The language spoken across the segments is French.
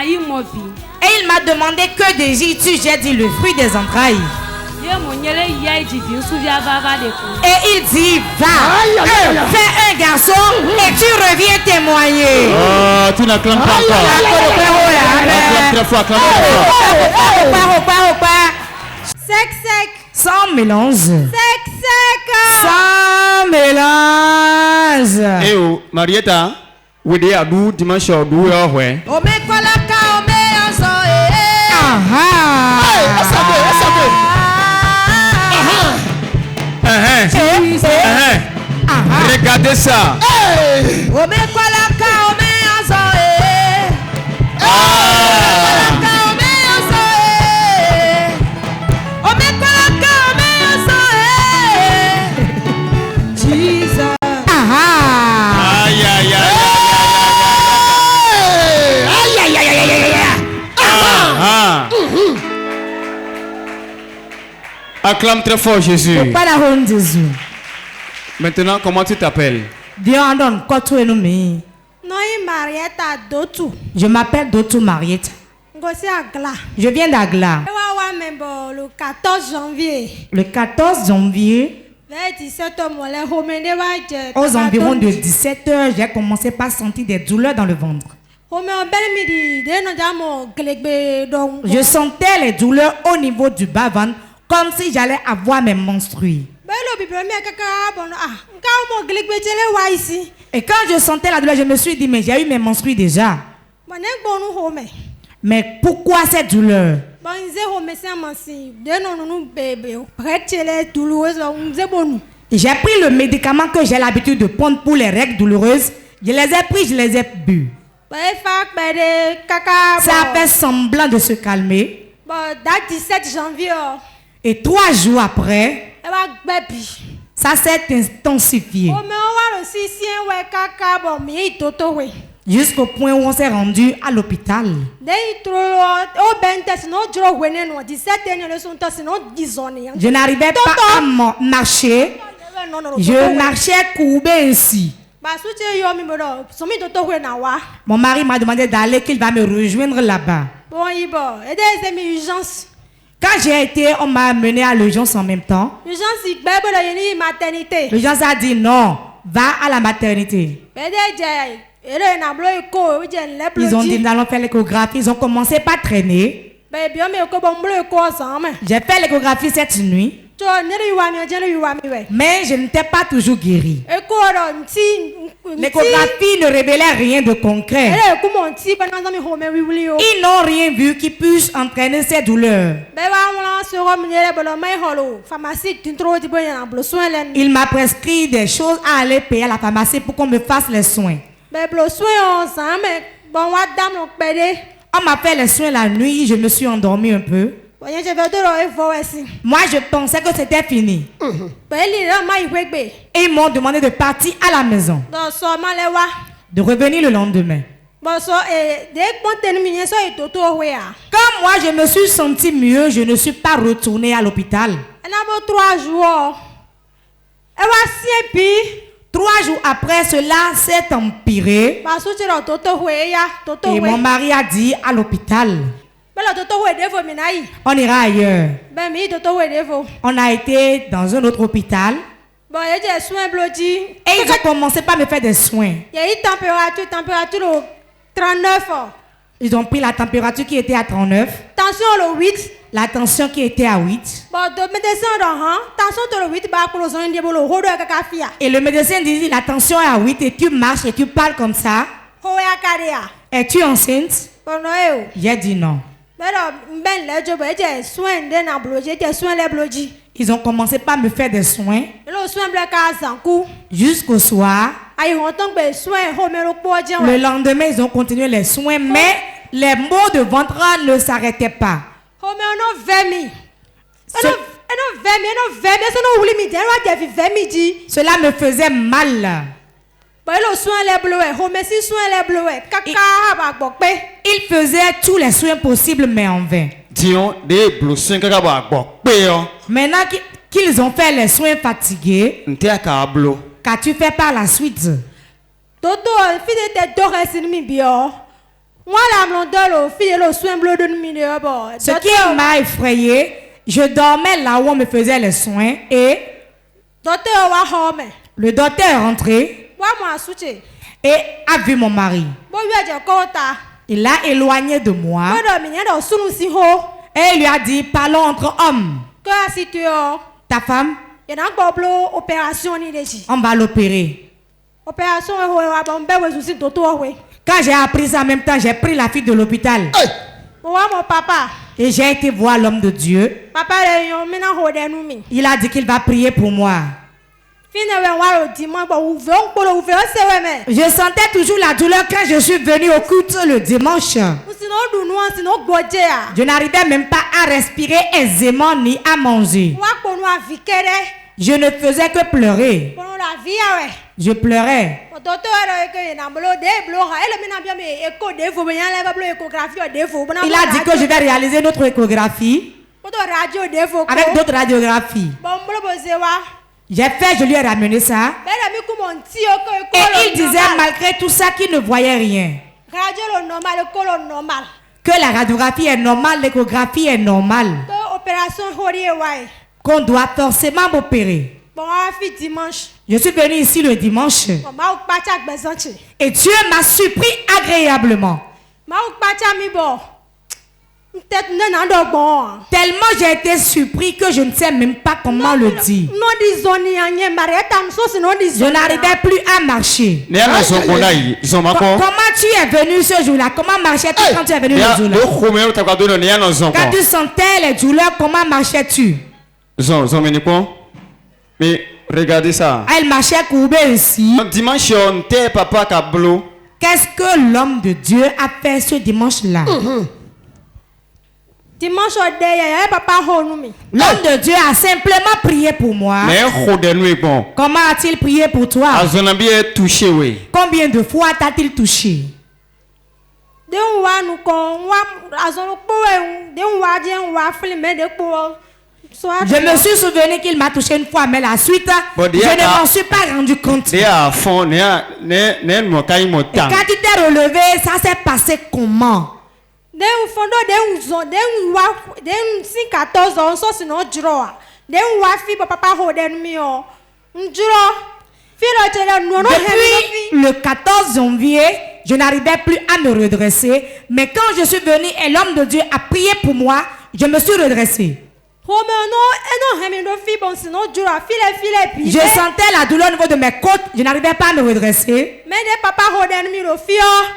Et il m'a demandé que désires-tu? J'ai dit le fruit des entrailles. Et il dit, va, fais un garçon et tu reviens témoigner. Oh, tu n'acclames pas encore. Acclame très fort, acclame très fort. Sec, sec. Sans mélange. Sec, sec. Sans mélange. Eh oh, Marietta, où est-ce que tu dimanche au doué? Ome kolaka, ome anso, Regardez ça. Ome kolaka, ome anso, Jesus. Aïe, aïe, aïe. Acclame très fort Jésus. Maintenant, comment tu t'appelles? Marietta Dotu. Je m'appelle Dotu Mariette. Ngosi Agla. Je viens d'Agla. Le 14 janvier. Le 14 janvier, aux environs de 17h, j'ai commencé par sentir des douleurs dans le ventre. Je sentais les douleurs au niveau du bas-ventre, comme si j'allais avoir mes menstrues. Et quand je sentais la douleur, je me suis dit, mais j'ai eu mes menstrues déjà. Mais pourquoi cette douleur? J'ai pris le médicament que j'ai l'habitude de prendre pour les règles douloureuses. Je les ai pris, je les ai bu. Ça a fait semblant de se calmer. Et 3 jours après, ça s'est intensifié. Jusqu'au point où on s'est rendu à l'hôpital. Je n'arrivais pas à marcher. Je marchais courbé ainsi. Mon mari m'a demandé d'aller, qu'il va me rejoindre là-bas. Quand j'ai été, on m'a amené à l'urgence en même temps. L'urgence a dit non, va à la maternité. Ils ont dit nous allons faire l'échographie. Ils ont commencé par traîner. J'ai fait l'échographie cette nuit. Mais je n'étais pas toujours guérie. L'échographie ne révélait rien de concret. Ils n'ont rien vu qui puisse entraîner ces douleurs. Il m'a prescrit des choses à aller payer à la pharmacie pour qu'on me fasse les soins. On m'a fait les soins la nuit, je me suis endormie un peu. Moi, je pensais que c'était fini. Et ils m'ont demandé de partir à la maison, de revenir le lendemain. Quand moi, je me suis sentie mieux, je ne suis pas retournée à l'hôpital. 3 jours après, cela s'est empiré. Et mon mari a dit à l'hôpital, on ira ailleurs. On a été dans un autre hôpital. Et ils ont commencé par me faire des soins. Ils ont pris la température qui était à 39. La tension qui était à 8. Et le médecin dit la tension est à 8 et tu marches et tu parles comme ça. Es-tu enceinte? J'ai dit non. Ils ont commencé par me faire des soins jusqu'au soir. Le lendemain, ils ont continué les soins, mais les maux de ventre ne s'arrêtaient pas. Cela me faisait mal. Il faisait tous les soins possibles, mais en vain. Maintenant qu'ils ont fait les soins fatigués, qu'as-tu fait par la suite? Moi, la blonde, fille, le soin bleu de milieu. Ce qui m'a effrayé, je dormais là où on me faisait les soins et le docteur est rentré et a vu mon mari. Il l'a éloigné de moi et il lui a dit, parlons entre hommes. Ta femme, on va l'opérer. Quand j'ai appris ça en même temps, j'ai pris la fille de l'hôpital. Et j'ai été voir l'homme de Dieu. Il a dit qu'il va prier pour moi. Je sentais toujours la douleur quand je suis venue au culte le dimanche. Je n'arrivais même pas à respirer aisément ni à manger. Je ne faisais que pleurer. Je pleurais. Il a dit que je vais réaliser notre échographie avec d'autres radiographies. J'ai fait, je lui ai ramené ça. Et il disait malgré tout ça qu'il ne voyait rien. Que la radiographie est normale, l'échographie est normale. Qu'on doit forcément m'opérer. Je suis venu ici le dimanche. Et Dieu m'a surpris agréablement. Tellement j'ai été surpris que je ne sais même pas comment le dire. Je n'arrivais plus à marcher. Comment tu es venu ce jour-là? Comment marchais-tu quand tu es venu ce jour-là? Quand tu sentais les douleurs, comment marchais-tu? Mais regardez ça. Elle marchait courbée ici. Dimanche, papa Kablo. Qu'est-ce que l'homme de Dieu a fait ce dimanche-là? L'homme de Dieu a simplement prié pour moi. Comment a-t-il prié pour toi? Combien de fois t'a-t-il touché? Je me suis souvenu qu'il m'a touché une fois, mais la suite, je ne m'en suis pas rendu compte. Et quand tu t'es relevé, ça s'est passé comment? Depuis le 14 janvier, je n'arrivais plus à me redresser. Mais quand je suis venu et l'homme de Dieu a prié pour moi, je me suis redressé. Je sentais la douleur au niveau de mes côtes. Je n'arrivais pas à me redresser.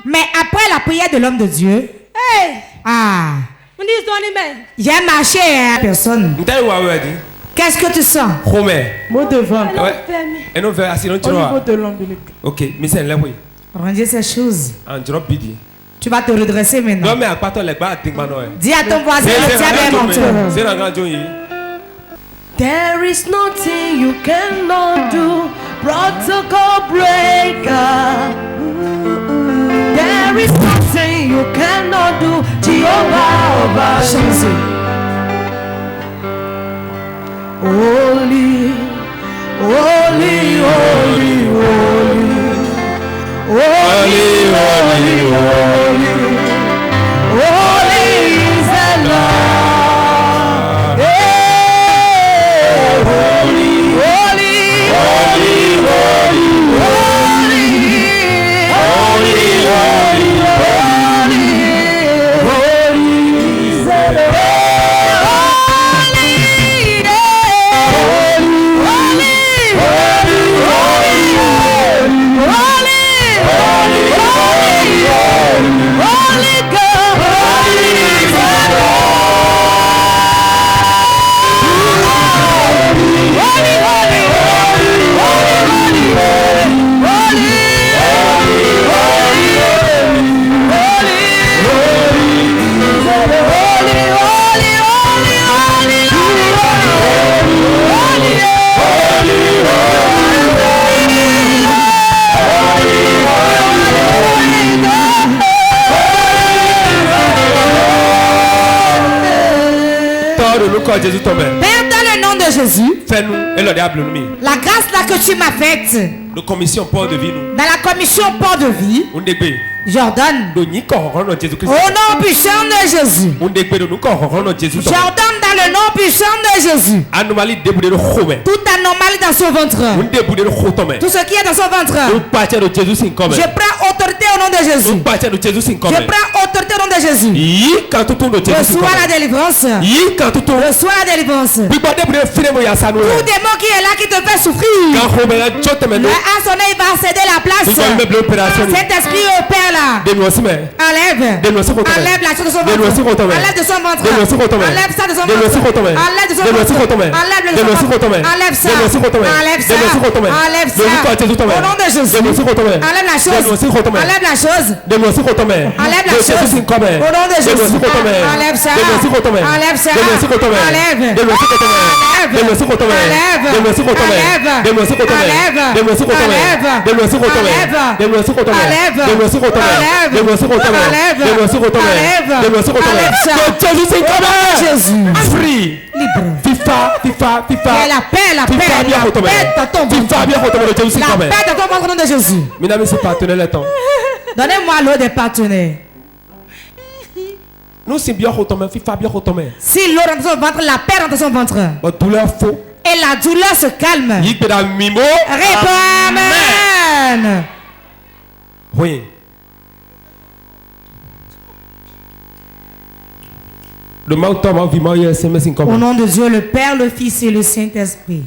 Mais après la prière de l'homme de Dieu, j'ai marché à personne. Qu'est-ce que tu sens? Mot de ventre. Au niveau de l'ombilic. Ok, mais c'est là, oui. Ranger ces choses. Tu vas te redresser maintenant. Dis à ton voisin, tiens bien mon tour. There is nothing you cannot do, protocol breaker. There is nothing you cannot do, Jehovah over Jésus. Holy, holy, holy, holy. Holy, holy, holy, holy is the Lord. Hey, holy, holy, holy, holy, holy, holy, holy, holy is the Lord. Père, dans le nom de Jésus, la grâce là que tu m'as faite la commission port de vie, dans la commission port de vie, J'ordonne. Au nom puissant de Jésus. J'ordonne dans le nom puissant de Jésus. Toute anomalie dans son ventre. Tout ce qui est dans son ventre. Je prends autorité au nom de Jésus. Je prends autorité au nom de Jésus. Reçois la délivrance. Reçois la délivrance. Tout démon qui est là qui te fait souffrir. À son œil va céder la place. Cet esprit opère là. Enlève. Enlève la chose de son ventre. Enlève de son ventre. Enlève ça de son ventre. Enlève de son ventre. Enlève de son ventre. Enlève ça. Enlève ça. Enlève ça. Au nom de Jésus. Enlève la chose. Enlève la chose. Enlève la chose. Au nom de Jésus. Enlève ça. Enlève ça. Enlève. Free. Libre. FIFA. La paix dans ton ventre. La paix dans ton ventre au nom de Jésus. Donnez-moi l'eau des partenaires. Si l'eau rentre dans son ventre, la paix rentre dans son ventre. Et la douleur se calme. Amen. Oui. Au nom de Dieu, le Père, le Fils et le Saint-Esprit.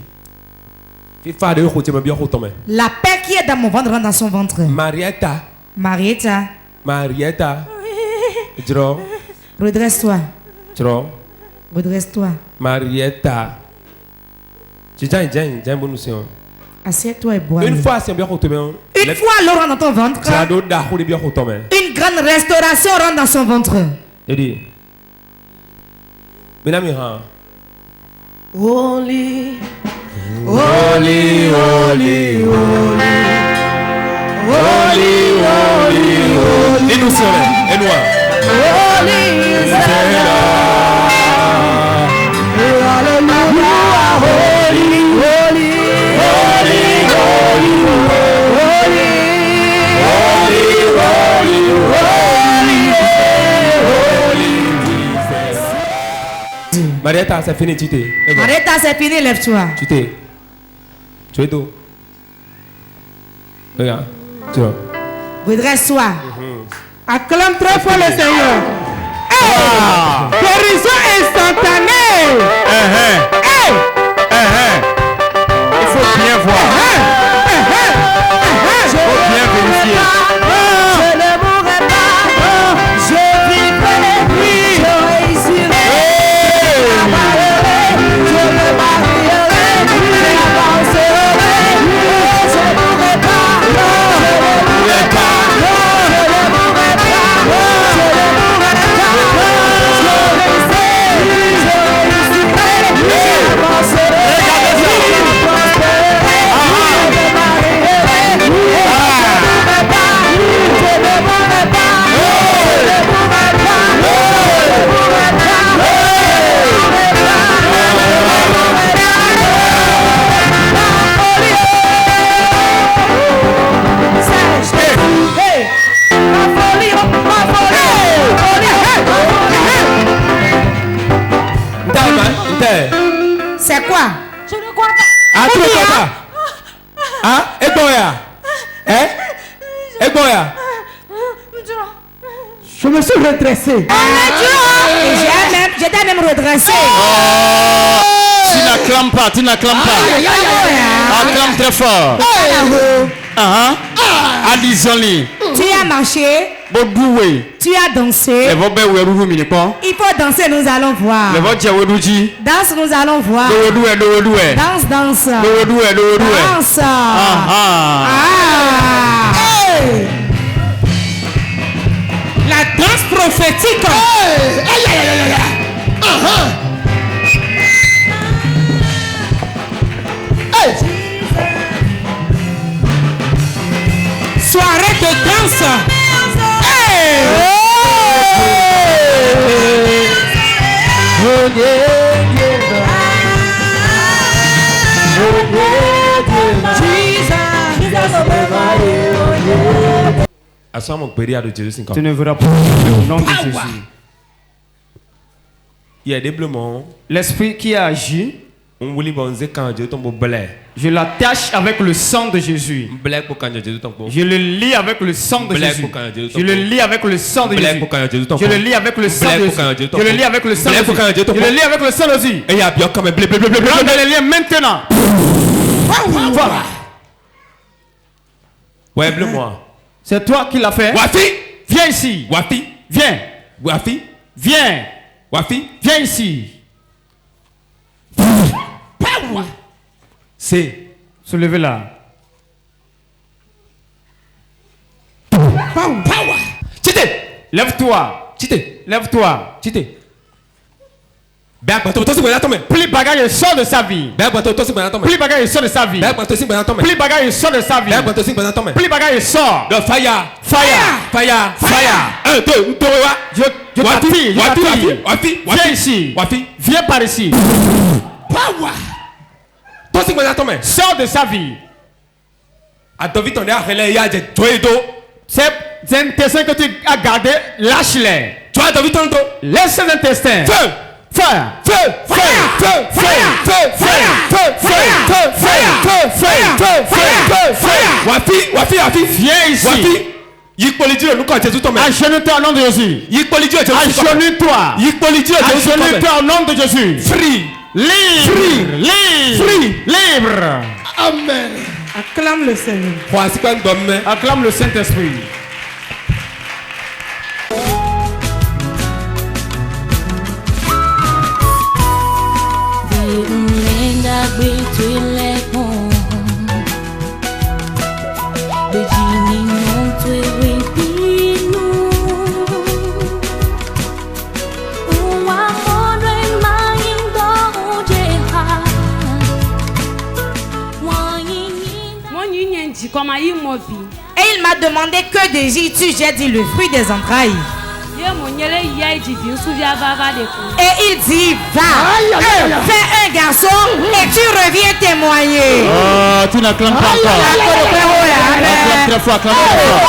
La paix qui est dans mon ventre rentre dans son ventre. Marietta. Redresse-toi. Redresse-toi. Marietta. Assieds-toi et bois. Une fois l'eau rentre dans ton ventre. Une grande restauration rentre dans son ventre. Holy, holy, holy, holy, holy, holy, holy. Et nous serons, et nous. Holy is the Lord. Hallelujah, holy, holy, holy, holy, holy, holy, holy. Marietta, c'est fini, tu t'es. Marietta, c'est fini, lève-toi. Tu t'es. Tu es d'où? Regarde. Tu vois. Redresse-toi. Acclame très fort le Seigneur. Guérison instantanée. Il faut bien voir. Il faut bien vérifier. Je ne mourrai pas. Je vivrai les nuits. Je réussirai. Je me marierai. Je avancerai. Je ne mourrai pas. Je ne mourrai pas. C'est quoi? Je ne crois pas. Ah, tu ne crois pas? Hein? Et Boya? Hein? Et Boya? Je me suis redressé. J'étais même redressé. Tu n'acclames pas, tu n'acclames pas. Acclame très fort. Alisons-les. Tu as marché. Tu as dansé. Il faut danser, nous allons voir. Danse, nous allons voir. Danse, danse. Danse. Hey. La danse prophétique. Soirée de danse. Tu ne verras pas au nom de Jésus. Il y a des blements. L'esprit qui a agi, je l'attache avec le sang de Jésus. Je le lis avec le sang de Jésus. Je le lis avec le sang de Jésus. Je le lis avec le sang de Jésus. Je le lis avec le sang de Jésus. Je le lis avec le sang de Jésus. Et il y a bien comme blé. Prends les liens maintenant. Voilà. Ouais, bleu-moi. C'est toi qui l'as fait. Wafi. Viens ici. Wafi. Viens. Wafi. Viens. Wafi. Viens ici. C'est. Soulevez là. Chité. Lève-toi. Chité. Lève-toi. Chité. Plus bagage sort de sa vie. Plus bagage sort de sa vie. Plus bagage sort de sa vie. Plus bagage sort. De fire. Fire. 1, 2, 3. Je t'attire. Wafi. Viens ici. Wafi. Viens par ici. Sors de sa vie. Ces intestins que tu as gardés, lâche-les. Laisse ces intestins. Feu. Wafi. Viens ici. Agenouille-toi au nom de Jésus. Agenouille-toi. Agenouille-toi au nom de Jésus. Libre. Amen. Acclame le Seigneur. Acclame le Saint-Esprit. Et il m'a demandé que désires-tu? J'ai dit le fruit des entrailles. Et il dit va, fais un garçon et tu reviens témoigner. Oh, tu n'acclames pas encore. Acclame très fort, acclame très fort.